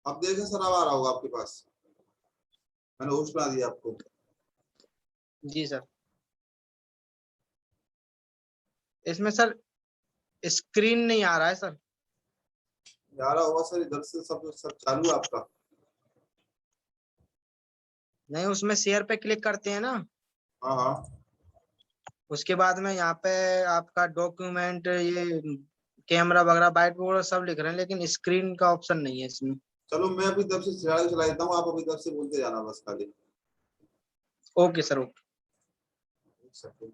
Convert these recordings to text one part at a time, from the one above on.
अब देखें सर, अब आ रहा होगा आपके पास। मैंने होस्ट बना दिया आपको। जी सर। इसमें सर स्क्रीन नहीं आ रहा है सर। आ रहा होगा सर, इधर से सब चालू है आपका। नहीं, उसमें शेयर पे क्लिक करते हैं ना, हाँ हाँ। उसके बाद में यहाँ पे आपका डॉक्यूमेंट, ये कैमरा वगैरह, बाइट वगैरह सब लिख रहे हैं, लेकिन स्क्रीन का ऑप्शन नहीं है इसमें। चलो मैं अभी तब से चला देता हूँ, आप अभी तब से बोलते जाना बस खाली। Okay sir, okay. एक सेकंड।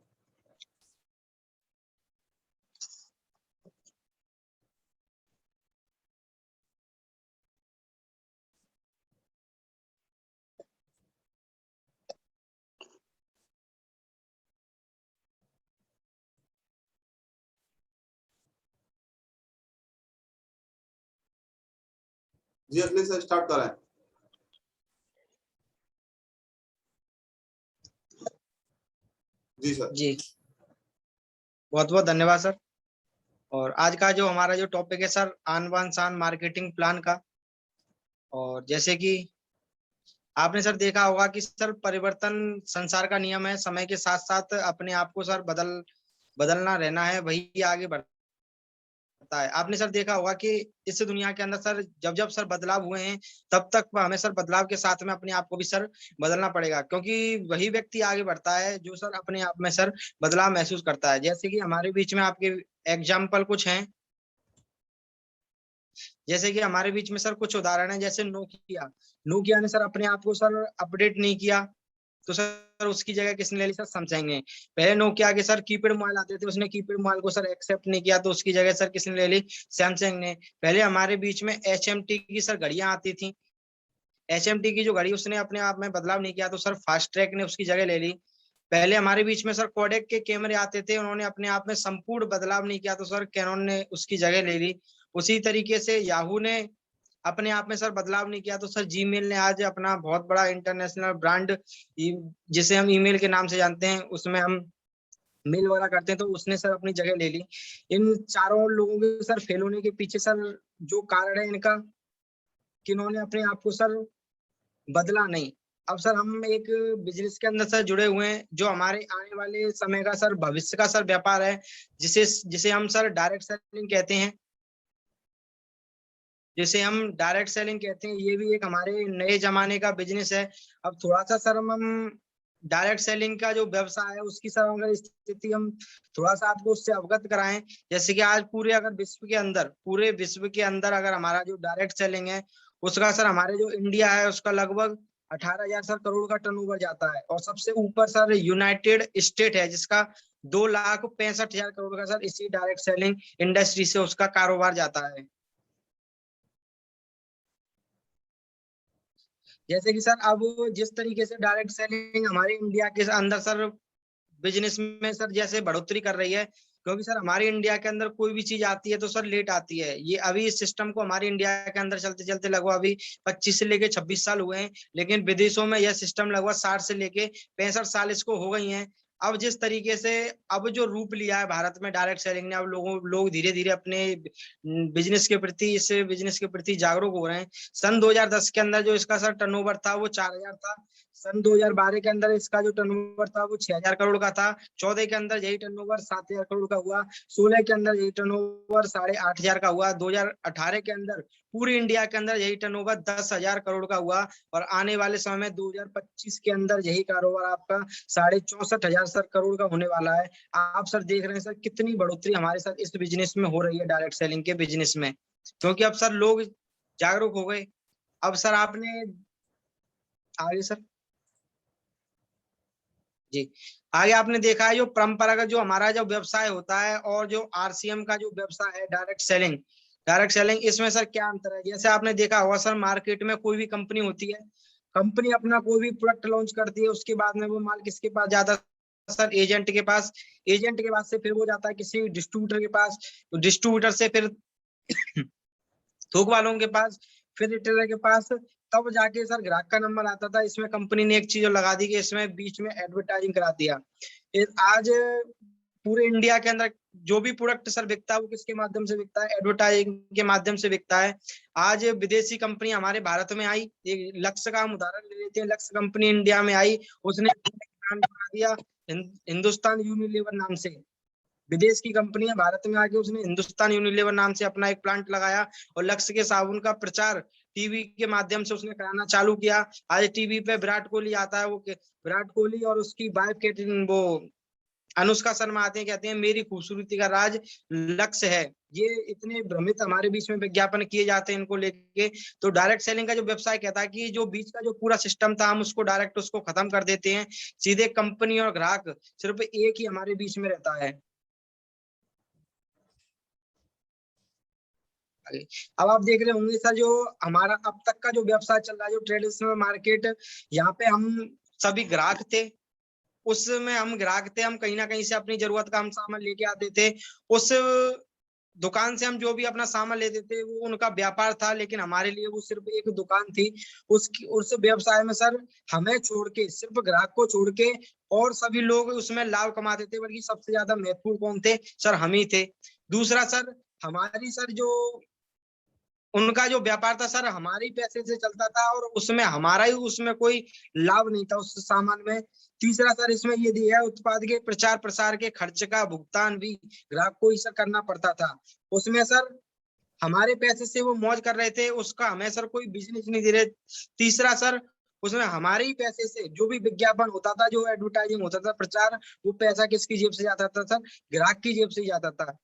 जी अगले से स्टार्ट करें। जी सर। जी, बहुत बहुत धन्यवाद सर। और आज का जो हमारा जो टॉपिक है सर, आन बान शान मार्केटिंग प्लान का। और जैसे कि आपने सर देखा होगा कि सर परिवर्तन संसार का नियम है, समय के साथ साथ अपने आप को सर बदलना रहना है, वही आगे बढ़ता है। आपने सर देखा होगा कि इस दुनिया के अंदर सर जब जब सर बदलाव हुए हैं, तब तक हमें सर बदलाव के साथ में अपने आप को भी सर बदलना पड़ेगा, क्योंकि वही व्यक्ति आगे बढ़ता है जो सर अपने आप में सर बदलाव महसूस करता है। जैसे कि हमारे बीच में आपके एग्जाम्पल कुछ हैं, जैसे कि हमारे बीच में सर कुछ उदाहरण है, जैसे नोकिया। नोकिया ने सर अपने आप को सर अपडेट नहीं किया, तो सर उसकी जगह किसने ले ली सर? सैमसंग ने। पहले नोकिया के सर कीपैड मोबाइल आते थे, उसने कीपैड मोबाइल को सर एक्सेप्ट नहीं किया, तो उसकी जगह सर किसने ले ली? सैमसंग ने। पहले हमारे बीच में एचएमटी की सर घड़ियां आती थी, एचएमटी की जो घड़ी, उसने अपने आप में बदलाव नहीं किया, तो सर फास्ट ट्रैक ने उसकी जगह ले ली। पहले हमारे बीच में सर कोडेक के कैमरे आते थे, उन्होंने अपने आप में संपूर्ण बदलाव नहीं किया, तो सर कैनन ने उसकी जगह ले ली। उसी तरीके से याहू ने अपने आप में सर बदलाव नहीं किया, तो सर जीमेल ने आज अपना बहुत बड़ा इंटरनेशनल ब्रांड, जिसे हम ईमेल के नाम से जानते हैं, उसमें हम मेल वगैरह करते हैं, तो उसने सर अपनी जगह ले ली। इन चारों लोगों के सर फेल होने के पीछे सर जो कारण है इनका, कि इन्होंने अपने आप को सर बदला नहीं। अब सर हम एक बिजनेस के अंदर सर जुड़े हुए हैं, जो हमारे आने वाले समय का सर भविष्य का सर व्यापार है, जिसे जिसे हम सर डायरेक्ट सेलिंग कहते हैं, जिसे हम डायरेक्ट सेलिंग कहते हैं। ये भी एक हमारे नए जमाने का बिजनेस है। अब थोड़ा सा सर हम डायरेक्ट सेलिंग का जो व्यवसाय है उसकी सर अगर स्थिति हम थोड़ा सा आपको उससे अवगत कराएं। जैसे कि आज पूरे अगर विश्व के अंदर, पूरे विश्व के अंदर अगर हमारा जो डायरेक्ट सेलिंग है, उसका सर हमारे जो इंडिया है उसका लगभग 18,000 सर करोड़ का टर्नओवर जाता है। और सबसे ऊपर सर यूनाइटेड स्टेट है, जिसका 2,65,000 करोड़ का सर इसी डायरेक्ट सेलिंग इंडस्ट्री से उसका कारोबार जाता है। जैसे कि सर अब जिस तरीके से डायरेक्ट सेलिंग हमारे इंडिया के अंदर सर बिजनेस में सर जैसे बढ़ोतरी कर रही है, क्योंकि सर हमारे इंडिया के अंदर कोई भी चीज आती है तो सर लेट आती है। ये अभी इस सिस्टम को हमारे इंडिया के अंदर चलते चलते लगभग अभी 25 से लेके 26 साल हुए हैं, लेकिन विदेशों में यह सिस्टम लगभग 60 से लेके 65 साल इसको हो गई हैं। अब जिस तरीके से अब जो रूप लिया है भारत में डायरेक्ट सेलिंग ने, अब लोग धीरे धीरे अपने बिजनेस के प्रति, इस बिजनेस के प्रति जागरूक हो रहे हैं। सन 2010 के अंदर जो इसका सर टर्नओवर था वो 4,000 था। सन 2012 के अंदर इसका जो टर्नओवर था वो 6,000 करोड़ का था। 14 के अंदर यही टर्नओवर 7,000 करोड़ का हुआ। 16 के अंदर यही टर्नओवर 8,500 का हुआ। 2018 के अंदर पूरी इंडिया के अंदर यही टर्नओवर 10,000 करोड़ का हुआ। और आने वाले समय में 2025 के अंदर यही कारोबार आपका 64,500 सर करोड़ का होने वाला है। आप सर देख रहे हैं सर कितनी बढ़ोतरी हमारे साथ इस बिजनेस में हो रही है, डायरेक्ट सेलिंग के बिजनेस में, क्योंकि अब सर लोग जागरूक हो गए। अब सर आपने आगे सर, जी, आगे आपने देखा है जो परंपरागत जो हमारा जो व्यवसाय होता है और जो आरसीएम का जो व्यवसाय है डायरेक्ट सेलिंग, इसमें सर क्या अंतर है? जैसे आपने देखा होगा सर, मार्केट में कोई भी कंपनी होती है, कंपनी अपना कोई भी प्रोडक्ट लॉन्च करती है, उसके बाद में वो माल किसके पास जाता है सर? एजेंट के पास। एजेंट के पास से फिर वो जाता है किसी डिस्ट्रीब्यूटर के पास, तो डिस्ट्रीब्यूटर से फिर थोक वालों के पास, फिर रिटेलर के पास, तब जाके सर ग्राहक का नंबर आता था। इसमें कंपनी ने एक चीज लगा दी कि इसमें बीच में एडवर्टाइजिंग करा दिया। आज पूरे इंडिया के अंदर जो भी प्रोडक्ट सर बिकता है वो किसके माध्यम से बिकता है? एडवर्टाइजिंग के माध्यम से बिकता है। आज विदेशी कंपनी हमारे भारत में आई, एक लक्ष्य का हम उदाहरण ले लेते हैं। लक्ष्य कंपनी इंडिया में आई, उसने ब्रांड बना दिया हिंदुस्तान यूनिलीवर नाम से। विदेश की कंपनी है, भारत में आके उसने हिंदुस्तान यूनिलीवर नाम से अपना एक प्लांट लगाया और लक्ष्य के साबुन का प्रचार टीवी के माध्यम से उसने कराना चालू किया। आज टीवी पे विराट कोहली आता है, वो विराट कोहली और उसकी वाइफ के वो अनुष्का शर्मा आते हैं, कहते हैं मेरी खूबसूरती का राज लक्ष्य है। ये इतने भ्रमित हमारे बीच में विज्ञापन किए जाते हैं इनको लेके। तो डायरेक्ट सेलिंग का जो व्यवसाय कहता है कि जो बीच का जो पूरा सिस्टम था हम उसको डायरेक्ट उसको खत्म कर देते हैं, सीधे कंपनी और ग्राहक सिर्फ एक ही हमारे बीच में रहता है। अब आप देख रहे होंगे सर, जो हमारा अब तक का जो व्यवसाय चल रहा है, जो ट्रेडिशनल मार्केट, यहाँ पे हम सभी ग्राहक थे। उसमें हम ग्राहक थे, हम कहीं ना कहीं से अपनी जरूरत का हम सामान लेके आते थे। उस दुकान से हम जो भी अपना सामान लेते थे वो उनका व्यापार था, लेकिन हमारे लिए वो सिर्फ एक दुकान थी। उसकी उस व्यवसाय में सर हमें छोड़ के, सिर्फ ग्राहक को छोड़ के और सभी लोग उसमें लाभ कमाते थे, बल्कि सबसे ज्यादा महत्वपूर्ण कौन थे सर? हम ही थे। दूसरा सर, हमारी सर जो उनका जो व्यापार था सर हमारे पैसे से चलता था और उसमें हमारा ही उसमें कोई लाभ नहीं था उस सामान में। तीसरा सर, इसमें ये दिया है उत्पाद के प्रचार प्रसार के खर्च का भुगतान भी ग्राहक को ही सर करना पड़ता था। उसमें सर हमारे पैसे से वो मौज कर रहे थे, उसका हमें सर कोई बिजनेस नहीं दे रहे। तीसरा सर, उसमें हमारे ही पैसे से जो भी विज्ञापन होता था, जो एडवर्टाइजिंग होता था, प्रचार, वो पैसा किसकी जेब से जाता था सर? ग्राहक की जेब से ही जाता था।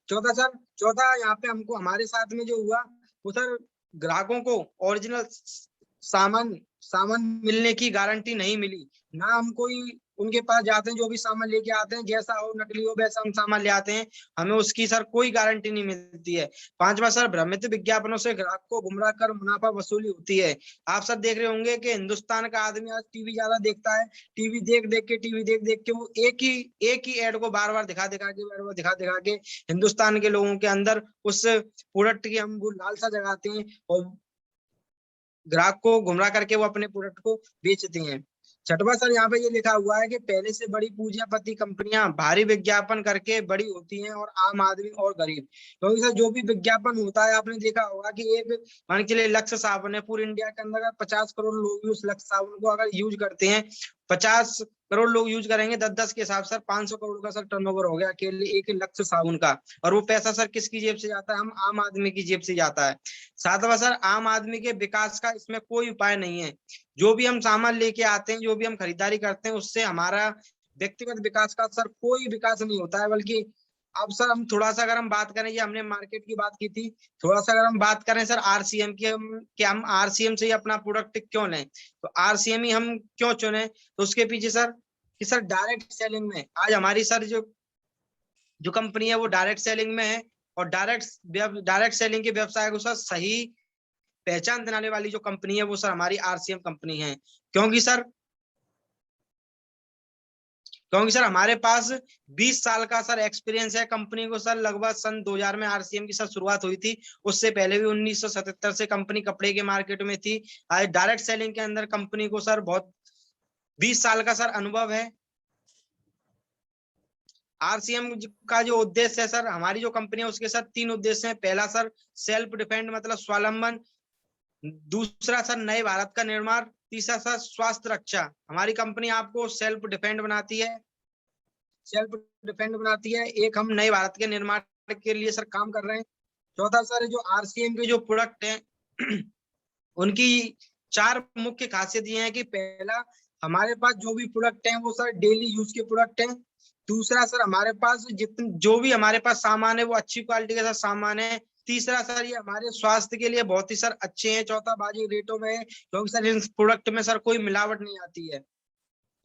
चौथा यहाँ पे हमको हमारे साथ में जो हुआ वो सर, ग्राहकों को ओरिजिनल सामान सामान मिलने की गारंटी नहीं मिली। ना हम कोई उनके पास जाते हैं, जो भी सामान लेके आते हैं, जैसा हो नकली हो वैसा हम सामान ले आते हैं, हमें उसकी सर कोई गारंटी नहीं मिलती है। पांचवा सर, भ्रमित विज्ञापनों से ग्राहक को गुमराह कर मुनाफा वसूली होती है। आप सब देख रहे होंगे कि हिंदुस्तान का आदमी आज टीवी ज्यादा देखता है। टीवी देख देख के वो एक ही एड को बार बार दिखा दिखा के हिंदुस्तान के लोगों के अंदर उस प्रोडक्ट की हम वो लालसा जगाते हैं और ग्राहक को गुमराह करके वो अपने प्रोडक्ट को बेचते हैं। छठवां सर, यहाँ पे ये लिखा हुआ है कि पहले से बड़ी पूंजीपति कंपनियां भारी विज्ञापन करके बड़ी होती हैं और आम आदमी और गरीब। क्योंकि सर जो भी विज्ञापन होता है, आपने देखा होगा कि एक मान के लिए लक्ष्य साबुन है, पूरे इंडिया के अंदर 50 करोड़ लोग भी उस लक्ष्य साबुन को अगर यूज करते हैं, 50 करोड़ लोग यूज करेंगे, 10-10 के हिसाब सर 500 करोड़ का सर टर्नओवर हो गया अकेले एक लक्ष्य साबुन का। और वो पैसा सर किसकी जेब से जाता है? हम आम आदमी की जेब से जाता है। सातवां सर, आम आदमी के विकास का इसमें कोई उपाय नहीं है। जो भी हम सामान लेके आते हैं, जो भी हम खरीदारी करते हैं, उससे हमारा व्यक्तिगत विकास का सर कोई विकास नहीं होता है। बल्कि अब सर हम थोड़ा सा अगर हम बात करें, ये हमने मार्केट की बात की थी, थोड़ा सा अगर हम बात करें सर आरसीएम की, हम आरसीएम से ही अपना प्रोडक्ट क्यों लें? तो आरसीएम ही हम क्यों चुने? तो उसके पीछे सर कि सर डायरेक्ट सेलिंग में आज हमारी सर जो जो कंपनी है वो डायरेक्ट सेलिंग में है। और डायरेक्ट सेलिंग के व्यवसाय को सर सही पहचान दिलाने वाली जो कंपनी है वो सर हमारी आरसीएम कंपनी है। क्योंकि सर हमारे पास 20 साल का सर एक्सपीरियंस है। कंपनी को सर लगभग सन 2000 में आरसीएम की सर शुरुआत हुई थी। उससे पहले भी 1977 से कंपनी कपड़े के मार्केट में थी। आज डायरेक्ट सेलिंग के अंदर कंपनी को सर बहुत 20 साल का सर अनुभव है। आरसीएम का जो उद्देश्य है सर, हमारी जो कंपनी है उसके सर 3 उद्देश्य हैं। पहला सर सेल्फ डिफेंड मतलब स्वावलंबन, दूसरा सर नए भारत का निर्माण, तीसरा सर स्वास्थ्य रक्षा। हमारी कंपनी आपको सेल्फ डिफेंड बनाती है। एक हम नए भारत के निर्माण के लिए सर काम कर रहे हैं। चौथा सर, जो आरसीएम के जो प्रोडक्ट हैं उनकी 4 मुख्य खासियत ये है कि पहला, हमारे पास जो भी प्रोडक्ट हैं वो सर डेली यूज के प्रोडक्ट हैं। दूसरा सर, हमारे पास जितने जो भी हमारे पास सामान है वो अच्छी क्वालिटी के साथ सामान है। तीसरा सर, ये हमारे स्वास्थ्य के लिए बहुत ही सर अच्छे हैं। चौथा, बाजी रेटों में है, क्योंकि सर इन प्रोडक्ट में सर कोई मिलावट नहीं आती है।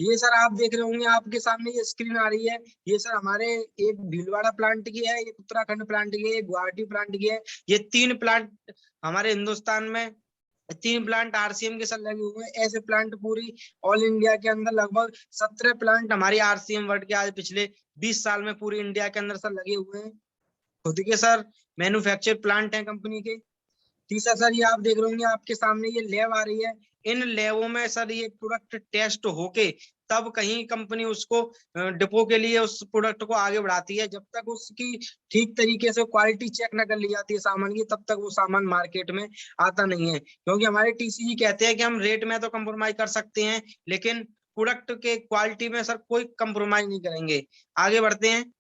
ये सर आप देख रहे होंगे, आपके सामने ये स्क्रीन आ रही है, ये सर हमारे एक भीलवाड़ा प्लांट की है, एक उत्तराखंड प्लांट की है, एक गुवाहाटी प्लांट की है। ये 3 प्लांट हमारे हिंदुस्तान में, 3 प्लांट आरसीएम के साथ लगे हुए हैं। ऐसे प्लांट पूरी ऑल इंडिया के अंदर लगभग 17 प्लांट हमारी आरसीएम वर्ल्ड के आज पिछले 20 साल में पूरी इंडिया के अंदर सर लगे हुए हैं। खुद के सर मैन्युफैक्चर प्लांट है कंपनी के। तीसरा सर, ये आप देख रहे होंगे, आपके सामने ये लैब आ रही है, इन लैबों में सर ये प्रोडक्ट टेस्ट होके तब कहीं कंपनी उसको डिपो के लिए उस प्रोडक्ट को आगे बढ़ाती है। जब तक उसकी ठीक तरीके से क्वालिटी चेक ना कर ली जाती है सामान की, तब तक वो सामान मार्केट में आता नहीं है। क्योंकि हमारे टीसीजी कहते हैं कि हम रेट में तो कंप्रोमाइज कर सकते हैं, लेकिन प्रोडक्ट के क्वालिटी में सर कोई कंप्रोमाइज नहीं करेंगे। आगे बढ़ते हैं।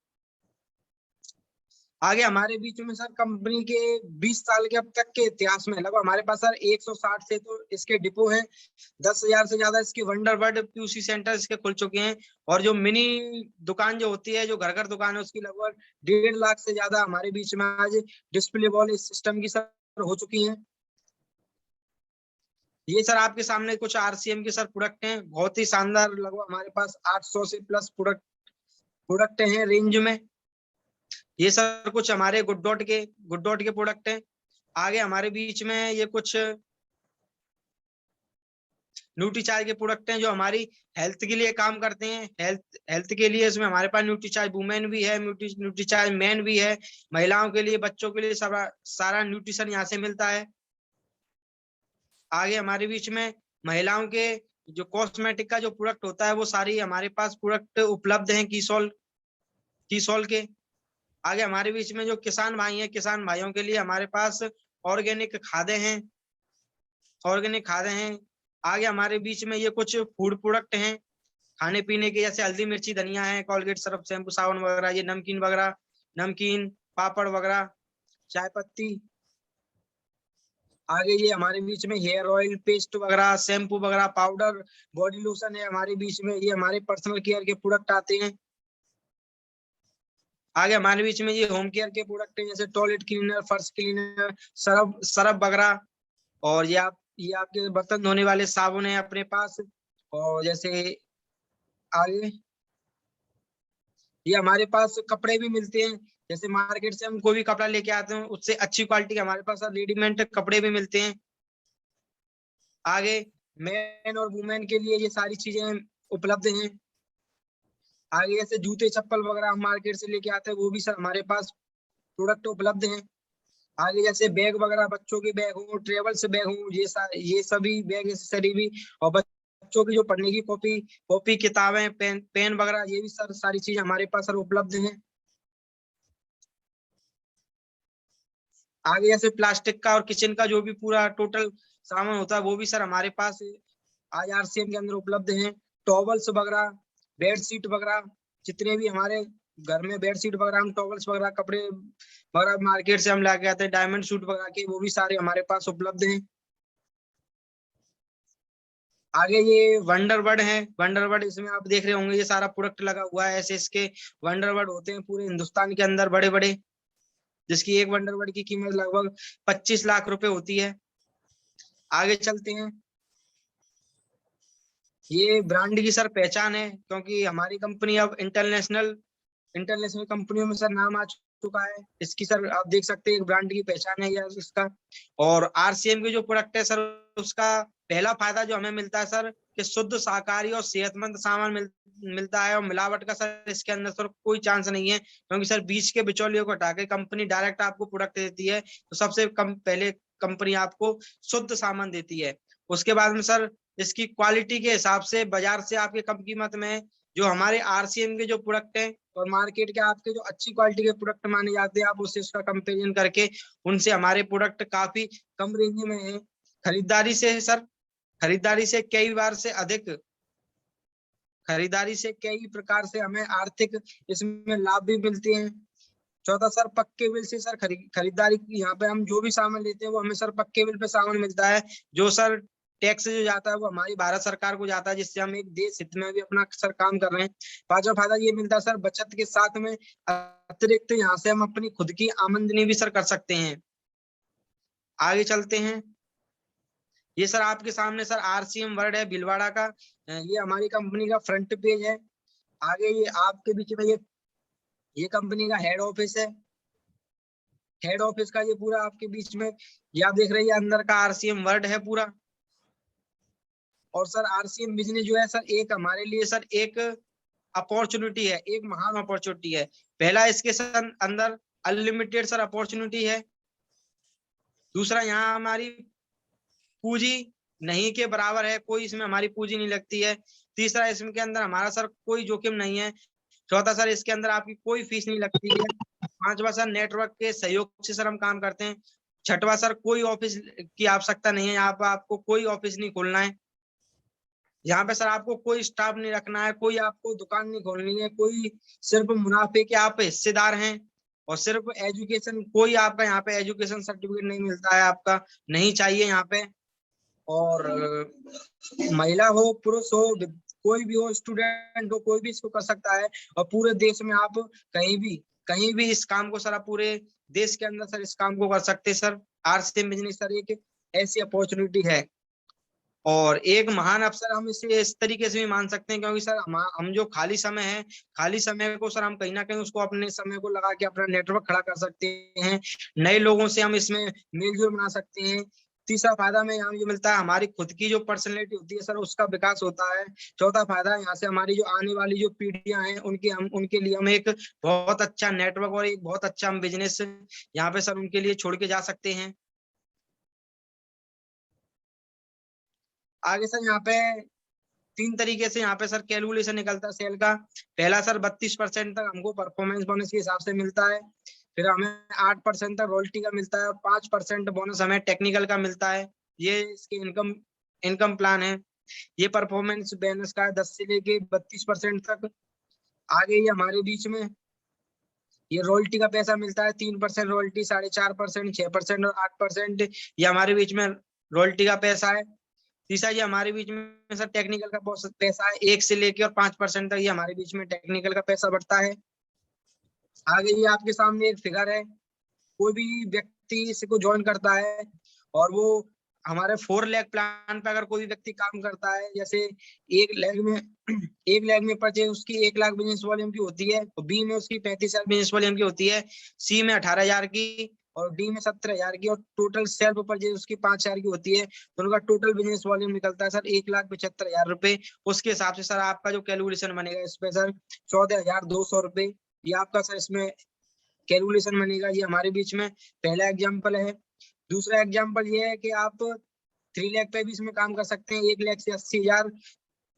आगे हमारे बीच में सर कंपनी के 20 साल के अब तक के इतिहास में लगभग हमारे पास सर 160 से तो इसके डिपो हैं, 10,000 से ज्यादा इसके वंडरबर्ड पीयूसी सेंटर इसके खुल चुके हैं। और जो मिनी दुकान जो होती है, जो घर घर दुकान है, उसकी लगभग 1.5 लाख से ज्यादा हमारे बीच में आज डिस्प्ले वॉल सिस्टम की सर हो चुकी है। ये सर आपके सामने कुछ आरसीएम के सर प्रोडक्ट हैं, बहुत ही शानदार। लगभग हमारे पास 800 से प्लस प्रोडक्ट हैं रेंज में। ये सर कुछ हमारे गुड डॉट के प्रोडक्ट हैं। आगे हमारे बीच में ये कुछ न्यूट्रीचार्ज के प्रोडक्ट हैं जो हमारी हेल्थ के लिए काम करते हैं। हेल्थ के लिए इसमें हमारे पास न्यूट्रीचार्ज वुमेन भी है, न्यूट्रीचार्ज मैन भी है। महिलाओं के लिए, बच्चों के लिए सारा न्यूट्रिशन यहाँ से मिलता है। आगे हमारे बीच में महिलाओं के जो कॉस्मेटिक का जो प्रोडक्ट होता है, वो सारी हमारे पास प्रोडक्ट उपलब्ध हैं कीसॉल के। आगे हमारे बीच में जो किसान भाई हैं, किसान भाइयों के लिए हमारे पास ऑर्गेनिक खादें हैं। आगे हमारे बीच में ये कुछ फूड प्रोडक्ट हैं खाने पीने के, जैसे हल्दी मिर्ची धनिया है, कोलगेट सर्फ शैम्पू साबुन वगैरह, ये नमकीन पापड़ वगैरह, चाय पत्ती। आगे ये हमारे बीच में हेयर ऑयल, पेस्ट वगैरह, शैम्पू वगैरह, पाउडर, बॉडी लोशन है हमारे बीच में। ये हमारे पर्सनल केयर के प्रोडक्ट आते हैं। आगे हमारे बीच में ये होम केयर के प्रोडक्ट हैं, जैसे टॉयलेट क्लीनर, फर्श क्लीनर, सरफ वगैरह। और ये आपके बर्तन धोने वाले साबुन है अपने पास। और जैसे आगे ये हमारे पास कपड़े भी मिलते हैं। जैसे मार्केट से हम कोई भी कपड़ा लेके आते हैं, उससे अच्छी क्वालिटी के हमारे पास रेडीमेड कपड़े भी मिलते हैं। आगे मैन और वुमेन के लिए ये सारी चीजें उपलब्ध हैं। आगे जैसे जूते चप्पल वगैरह हम मार्केट से लेके आते हैं, वो भी सर हमारे पास प्रोडक्ट उपलब्ध हैं। आगे जैसे बैग वगैरह, बच्चों के बैग हो, ट्रेवल्स बैग हो, ये सभी बैग एक्सेसरी भी। और बच्चों की जो पढ़ने की कॉपी किताबें, पेन वगैरह, ये भी सर सारी चीज हमारे पास सर उपलब्ध हैं। आगे जैसे प्लास्टिक का और किचन का जो भी पूरा टोटल सामान होता है, वो भी सर हमारे पास आज आरसीएम के अंदर उपलब्ध हैं। टॉवल्स वगैरह, बेडशीट वगैरह, जितने भी हमारे घर में बेडशीट वगैरह, हम टॉवल्स वगैरह, कपड़े वगैरह मार्केट से हम लाके आते हैं, डायमंड सूट वगैरह के, वो भी सारे हमारे पास उपलब्ध हैं। आगे ये वंडरबर्ड है। वंडरबर्ड इसमें आप देख रहे होंगे, ये सारा प्रोडक्ट लगा हुआ है। ऐसे इसके वंडरबर्ड होते हैं पूरे हिंदुस्तान के अंदर, बड़े बड़े, जिसकी एक वंडरबर्ड की कीमत लगभग 25 लाख रुपए होती है। आगे चलते हैं। ये ब्रांड की सर पहचान है, क्योंकि हमारी कंपनी अब इंटरनेशनल कंपनियों में सर नाम आ चुका है। इसकी सर आप देख सकते हैं, एक ब्रांड की पहचान है यह इसका। और आरसीएम के जो प्रोडक्ट है सर, उसका पहला फायदा जो हमें मिलता है सर, कि शुद्ध शाकाहारी और सेहतमंद सामान मिलता है। और मिलावट का सर इसके अंदर सर कोई चांस नहीं है, क्योंकि सर बीच के बिचौलियों को हटा के कंपनी डायरेक्ट आपको प्रोडक्ट देती है। तो सबसे कम पहले कंपनी आपको शुद्ध सामान देती है। उसके बाद में सर इसकी क्वालिटी के हिसाब से बाजार से आपके कम कीमत में जो हमारे आरसीएम के जो प्रोडक्ट हैं, और मार्केट के आपके जो अच्छी क्वालिटी के प्रोडक्ट माने जाते हैं, आप उससे उसका कंपेरिजन करके उनसे हमारे प्रोडक्ट काफी कम रेंज में है। खरीदारी से सर, खरीदारी से कई प्रकार से हमें आर्थिक इसमें लाभ भी मिलते हैं। चौथा सर, पक्के बिल से सर खरीदारी की, यहाँ पे हम जो भी सामान लेते हैं वो हमें सर पक्के बिल पे सामान मिलता है। जो सर टैक्स जो जाता है वो हमारी भारत सरकार को जाता है, जिससे हम एक देश हित में भी अपना सर काम कर रहे हैं। पांचवा फायदा ये मिलता है सर, बचत के साथ में अतिरिक्त यहाँ से हम अपनी खुद की आमदनी भी सर कर सकते हैं। आगे चलते हैं। ये सर आपके सामने सर आरसीएम वर्ड है भीलवाड़ा का, ये हमारी कंपनी का फ्रंट पेज है। आगे ये आपके बीच में ये कंपनी का हेड ऑफिस है। हेड ऑफिस का ये पूरा आपके बीच में ये आप देख रहे हैं, अंदर का आरसीएम वर्ड है पूरा। और सर आरसीएम बिजनेस जो है सर, एक हमारे लिए सर एक अपॉर्चुनिटी है, एक महान अपॉर्चुनिटी है। पहला, इसके सर अंदर अनलिमिटेड सर अपॉर्चुनिटी है। दूसरा, यहाँ हमारी पूंजी नहीं के बराबर है, कोई इसमें हमारी पूंजी नहीं लगती है। तीसरा, इसके अंदर हमारा सर कोई जोखिम नहीं है। चौथा सर, इसके अंदर आपकी कोई फीस नहीं लगती है। पांचवा सर, नेटवर्क के सहयोग से सर हम काम करते हैं। छठवा सर, कोई ऑफिस की आवश्यकता नहीं है, यहाँ पर आपको कोई ऑफिस नहीं खोलना है। यहाँ पे सर आपको कोई स्टाफ नहीं रखना है, कोई आपको दुकान नहीं खोलनी है, कोई सिर्फ मुनाफे के आप हिस्सेदार हैं। और सिर्फ एजुकेशन, कोई आपका यहाँ पे एजुकेशन सर्टिफिकेट नहीं मिलता है, आपका नहीं चाहिए यहाँ पे। और महिला हो पुरुष हो, कोई भी हो, स्टूडेंट हो, कोई भी इसको कर सकता है। और पूरे देश में आप कहीं भी इस काम को सर, आप पूरे देश के अंदर सर इस काम को कर सकते हैं सर। आरसीएम बिजनेस सर एक ऐसी अपॉर्चुनिटी है और एक महान अवसर हम इसे इस तरीके से भी मान सकते हैं, क्योंकि सर हम जो खाली समय है, खाली समय को सर हम कहीं ना कहीं उसको अपने समय को लगा के अपना नेटवर्क खड़ा कर सकते हैं। नए लोगों से हम इसमें मेलजोल बना सकते हैं। तीसरा फायदा में यहाँ ये मिलता है, हमारी खुद की जो पर्सनैलिटी होती है सर, उसका विकास होता है। चौथा फायदा, यहाँ से हमारी जो आने वाली जो पीढ़ियां हैं, उनके लिए हम एक बहुत अच्छा नेटवर्क और एक बहुत अच्छा हम बिजनेस यहाँ पे सर उनके लिए छोड़ के जा सकते हैं। आगे सर यहाँ पे 3 तरीके से यहाँ पे सर कैलकुलेशन निकलता है सेल का। पहला सर, 32% तक हमको परफॉर्मेंस बोनस के हिसाब से मिलता है। फिर हमें 8% तक रॉयल्टी का मिलता है और 5% बोनस हमें टेक्निकल का मिलता है। ये इसके इनकम प्लान है। ये परफॉर्मेंस बोनस का 10 से लेके 32% तक। आगे ये हमारे बीच में ये रॉयल्टी का पैसा मिलता है, 3% रॉयल्टी, 4.5%, 6% और 8%। ये हमारे बीच में रॉयल्टी का पैसा है। तीसरा, ये हमारे बीच में सर टेक्निकल का पैसा है, 1 से लेके और 5% तक ये हमारे बीच में टेक्निकल का पैसा बढ़ता है। आगे ये आपके सामने एक फिगर है। कोई भी व्यक्ति इसको ज्वाइन करता है और वो हमारे 4 लाख प्लान पे अगर कोई व्यक्ति काम करता है, जैसे 1 लाख में 1 लाख में परचेज उसकी 1 लाख बिजनेस वॉल्यूम की होती है, और बी में उसकी 35,000 बिजनेस वॉल्यूम की होती है, सी में 18,000 की और डी में 17,000 की, और टोटल सेल्फ परचेज उसकी 5,000 की होती है। तो उनका टोटल बिजनेस वॉल्यूम निकलता है सर 1,75,000 रुपए। उसके हिसाब से सर आपका जो कैलकुलेशन बनेगा इस पे सर 14,200 रुपए, ये आपका सर इसमें कैलकुलेशन बनेगा। ये हमारे बीच में पहला एग्जाम्पल है। दूसरा एग्जाम्पल ये है कि आप 3 लाख पे भी इसमें काम कर सकते हैं। 1 लाख से 80,000,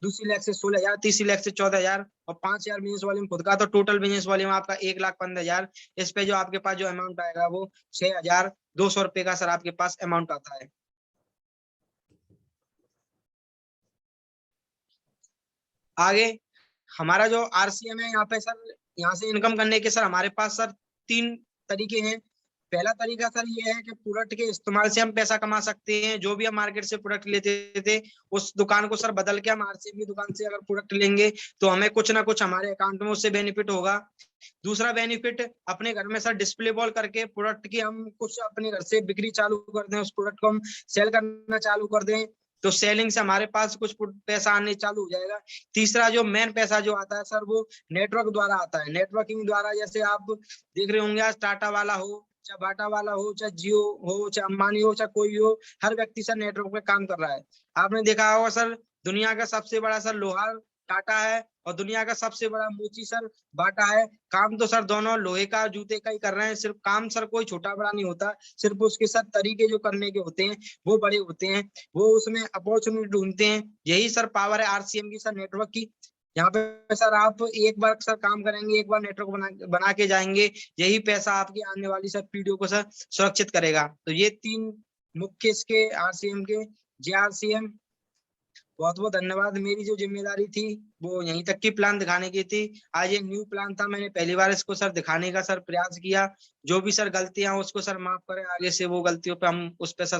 दूसरी लाख से 16,000, तीसरी लाख से 14,000 और 5,000 बिजनेस वॉल्यूम खुद का, तो टोटल बिजनेस वॉल्यूम आपका 1,15,000। इस पे जो आपके पास जो अमाउंट आएगा वो 6,200 रुपए का सर आपके पास अमाउंट आता है। आगे हमारा जो आरसीएम है, यहाँ पे सर यहाँ से इनकम करने के सर हमारे पास सर 3 तरीके हैं। पहला तरीका सर ये है कि प्रोडक्ट के इस्तेमाल से हम पैसा कमा सकते हैं। जो भी हम मार्केट से प्रोडक्ट लेते थे, उस दुकान को सर बदल के हम आरसीएम की दुकान से अगर प्रोडक्ट लेंगे तो हमें कुछ ना कुछ हमारे अकाउंट में उससे बेनिफिट होगा। दूसरा बेनिफिट, अपने घर में सर डिस्प्ले बॉल करके प्रोडक्ट की हम कुछ अपने घर से बिक्री चालू कर दें, उस प्रोडक्ट को हम सेल करना चालू कर दें, तो सेलिंग से हमारे पास कुछ पैसा आने चालू हो जाएगा। तीसरा जो मेन पैसा जो आता है सर, वो नेटवर्क द्वारा आता है। नेटवर्किंग द्वारा, जैसे आप देख रहे होंगे आज टाटा वाला हो, चाहे बाटा वाला हो, चाहे जियो हो, चाहे अंबानी हो, चाहे कोई हो, हर व्यक्ति सर नेटवर्क पे काम कर रहा है। आपने देखा होगा सर, दुनिया का सबसे बड़ा सर लोहार टाटा है और दुनिया का सबसे बड़ा मोची सर बाटा है। काम तो सर दोनों लोहे का जूते का ही कर रहे हैं। सिर्फ काम सर कोई छोटा बड़ा नहीं होता, सिर्फ उसके साथ तरीके जो करने के होते हैं वो बड़े होते हैं। वो उसमें अपॉर्चुनिटी ढूंढते हैं। यही सर पावर है आरसीएम की सर, नेटवर्क की। यहाँ पे सर आप एक बार सर काम करेंगे, एक बार नेटवर्क बना के जाएंगे, यही पैसा आपकी आने वाली सर पीढ़ियों को सर सुरक्षित करेगा। तो ये 3 मुख्य इसके आरसीएम के जेआरसीएम। बहुत बहुत धन्यवाद। मेरी जो जिम्मेदारी थी वो यहीं तक की प्लान दिखाने की थी। आज ये न्यू प्लान था, मैंने पहली बार इसको सर दिखाने का सर प्रयास किया। जो भी सर गलतियां उसको सर माफ करें, आगे से वो गलतियों पे हम उस पे सर